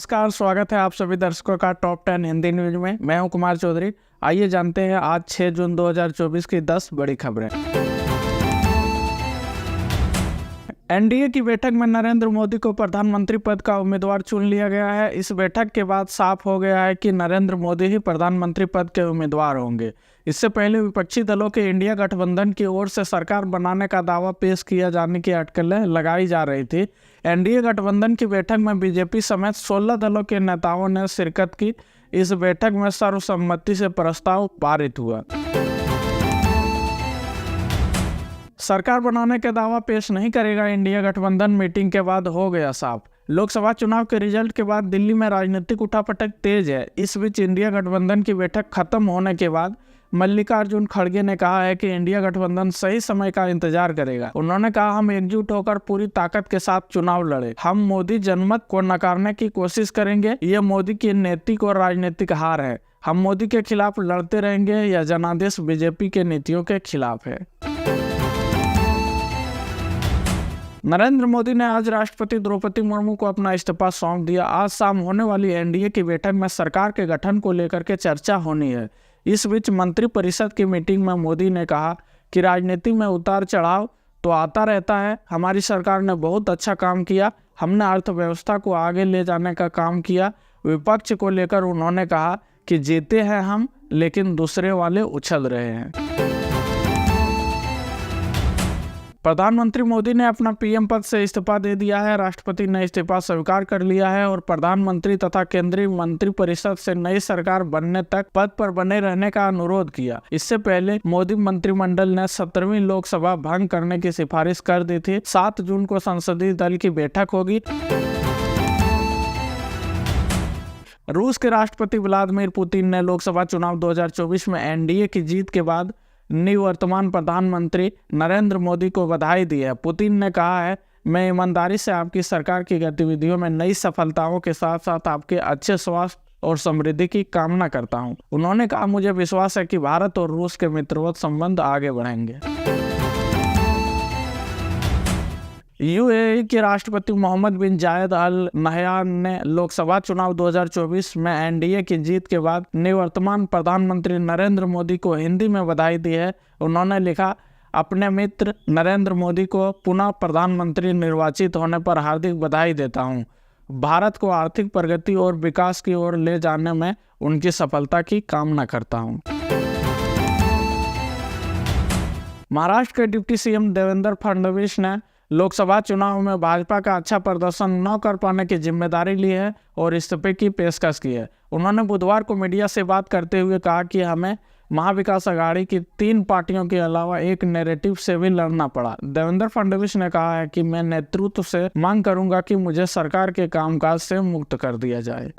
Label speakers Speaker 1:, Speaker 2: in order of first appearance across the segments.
Speaker 1: नमस्कार, स्वागत है आप सभी दर्शकों का टॉप 10 हिंदी न्यूज में। मैं हूं कुमार चौधरी। आइए जानते हैं आज 6 जून 2024 की 10 बड़ी खबरें। एनडीए की बैठक में नरेंद्र मोदी को प्रधानमंत्री पद का उम्मीदवार चुन लिया गया है। इस बैठक के बाद साफ हो गया है कि नरेंद्र मोदी ही प्रधानमंत्री पद के उम्मीदवार होंगे। इससे पहले विपक्षी दलों के इंडिया गठबंधन की ओर से सरकार बनाने का दावा पेश किया जाने की अटकलें लगाई जा रही थी। एनडीए गठबंधन की बैठक में बीजेपी समेत 16 दलों के नेताओं ने शिरकत की। इस बैठक में सर्वसम्मति से प्रस्ताव पारित हुआ। सरकार बनाने का दावा पेश नहीं करेगा इंडिया गठबंधन, मीटिंग के बाद हो गया साफ। लोकसभा चुनाव के रिजल्ट के बाद दिल्ली में राजनीतिक उठापटक तेज है। इस बीच इंडिया गठबंधन की बैठक खत्म होने के बाद मल्लिकार्जुन खड़गे ने कहा है कि इंडिया गठबंधन सही समय का इंतजार करेगा। उन्होंने कहा, हम एकजुट होकर पूरी ताकत के साथ चुनाव लड़े। हम मोदी जनमत को नकारने की कोशिश करेंगे। ये मोदी की नैतिक और राजनीतिक हार है। हम मोदी के खिलाफ लड़ते रहेंगे। यह जनादेश बीजेपी के नीतियों के खिलाफ है। नरेंद्र मोदी ने आज राष्ट्रपति द्रौपदी मुर्मू को अपना इस्तीफा सौंप दिया। आज शाम होने वाली एनडीए की बैठक में सरकार के गठन को लेकर के चर्चा होनी है। इस बीच मंत्रिपरिषद की मीटिंग में मोदी ने कहा कि राजनीति में उतार चढ़ाव तो आता रहता है। हमारी सरकार ने बहुत अच्छा काम किया। हमने अर्थव्यवस्था को आगे ले जाने का काम किया। विपक्ष को लेकर उन्होंने कहा कि जीते हैं हम, लेकिन दूसरे वाले उछल रहे हैं। प्रधानमंत्री मोदी ने अपना पीएम पद से इस्तीफा दे दिया है। राष्ट्रपति ने इस्तीफा स्वीकार कर लिया है और प्रधानमंत्री तथा केंद्रीय मंत्रिपरिषद से नई सरकार बनने तक पद पर बने रहने का अनुरोध किया। इससे पहले मोदी मंत्रिमंडल ने 17वीं लोकसभा भंग करने की सिफारिश कर दी थी। 7 जून को संसदीय दल की बैठक होगी। रूस के राष्ट्रपति व्लादिमीर पुतिन ने लोकसभा चुनाव 2024 में एनडीए की जीत के बाद निवर्तमान प्रधानमंत्री नरेंद्र मोदी को बधाई दी है। पुतिन ने कहा है, मैं ईमानदारी से आपकी सरकार की गतिविधियों में नई सफलताओं के साथ साथ आपके अच्छे स्वास्थ्य और समृद्धि की कामना करता हूं। उन्होंने कहा, मुझे विश्वास है कि भारत और रूस के मित्रवत संबंध आगे बढ़ेंगे। यूएई के राष्ट्रपति मोहम्मद बिन जायद अल नहयान ने लोकसभा चुनाव 2024 में एनडीए की जीत के बाद निवर्तमान प्रधानमंत्री नरेंद्र मोदी को हिंदी में बधाई दी है। उन्होंने लिखा, अपने मित्र नरेंद्र मोदी को पुनः प्रधानमंत्री निर्वाचित होने पर हार्दिक बधाई देता हूं। भारत को आर्थिक प्रगति और विकास की ओर ले जाने में उनकी सफलता की कामना करता हूं। महाराष्ट्र के डिप्टी सीएम देवेंद्र फडणवीस ने लोकसभा चुनाव में भाजपा का अच्छा प्रदर्शन न कर पाने की जिम्मेदारी ली है और इस्तीफे की पेशकश की है। उन्होंने बुधवार को मीडिया से बात करते हुए कहा कि हमें महाविकास अघाड़ी की 3 पार्टियों के अलावा एक नैरेटिव से भी लड़ना पड़ा। देवेंद्र फडणवीस ने कहा है कि मैं नेतृत्व से मांग करूंगा कि मुझे सरकार के कामकाज से मुक्त कर दिया जाए।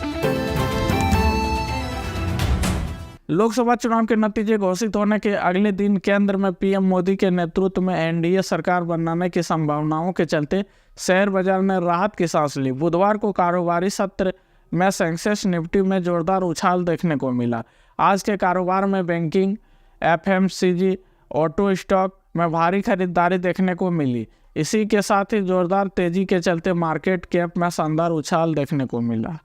Speaker 1: लोकसभा चुनाव के नतीजे घोषित होने के अगले दिन केंद्र में पीएम मोदी के नेतृत्व में एनडीए सरकार बनाने की संभावनाओं के चलते शेयर बाजार ने राहत की सांस ली। बुधवार को कारोबारी सत्र में सेंसेक्स निफ्टी में जोरदार उछाल देखने को मिला। आज के कारोबार में बैंकिंग, एफएमसीजी, ऑटो स्टॉक में भारी खरीदारी देखने को मिली। इसी के साथ ही जोरदार तेजी के चलते मार्केट कैप में शानदार उछाल देखने को मिला।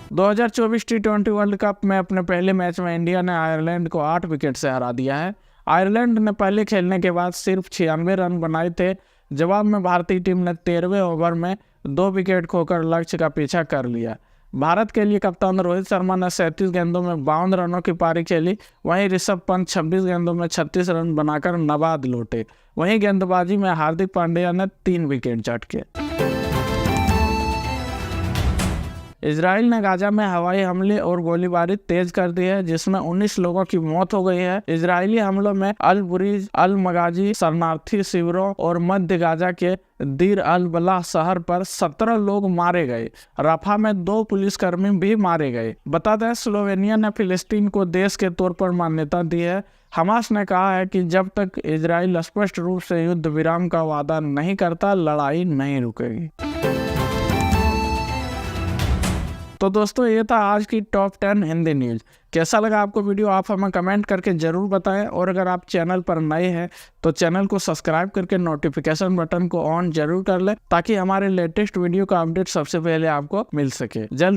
Speaker 1: 2024 टी20 वर्ल्ड कप में अपने पहले मैच में इंडिया ने आयरलैंड को 8 विकेट से हरा दिया है। आयरलैंड ने पहले खेलने के बाद सिर्फ 96 रन बनाए थे। जवाब में भारतीय टीम ने 13वें ओवर में 2 विकेट खोकर लक्ष्य का पीछा कर लिया। भारत के लिए कप्तान रोहित शर्मा ने 37 गेंदों में 52 रनों की पारी खेली। वहीं ऋषभ पंत 26 गेंदों में 36 रन बनाकर नबाद लौटे। वहीं गेंदबाजी में हार्दिक पांड्या ने 3 विकेट झटके। इजराइल ने गाजा में हवाई हमले और गोलीबारी तेज कर दी है, जिसमें 19 लोगों की मौत हो गई है। इजरायली हमलों में अल बुरीज, अल मगाजी शरणार्थी शिविरों और मध्य गाजा के दीर अल बलाह शहर पर 17 लोग मारे गए। रफा में 2 पुलिसकर्मी भी मारे गए। बता दें, स्लोवेनिया ने फिलिस्तीन को देश के तौर पर मान्यता दी है। हमास ने कहा है कि जब तक इजराइल स्पष्ट रूप से युद्ध विराम का वादा नहीं करता, लड़ाई नहीं रुकेगी। तो दोस्तों ये था आज की टॉप 10 हिंदी न्यूज़। कैसा लगा आपको वीडियो, आप हमें कमेंट करके ज़रूर बताएं। और अगर आप चैनल पर नए हैं तो चैनल को सब्सक्राइब करके नोटिफिकेशन बटन को ऑन जरूर कर लें, ताकि हमारे लेटेस्ट वीडियो का अपडेट सबसे पहले आपको मिल सके। जल्द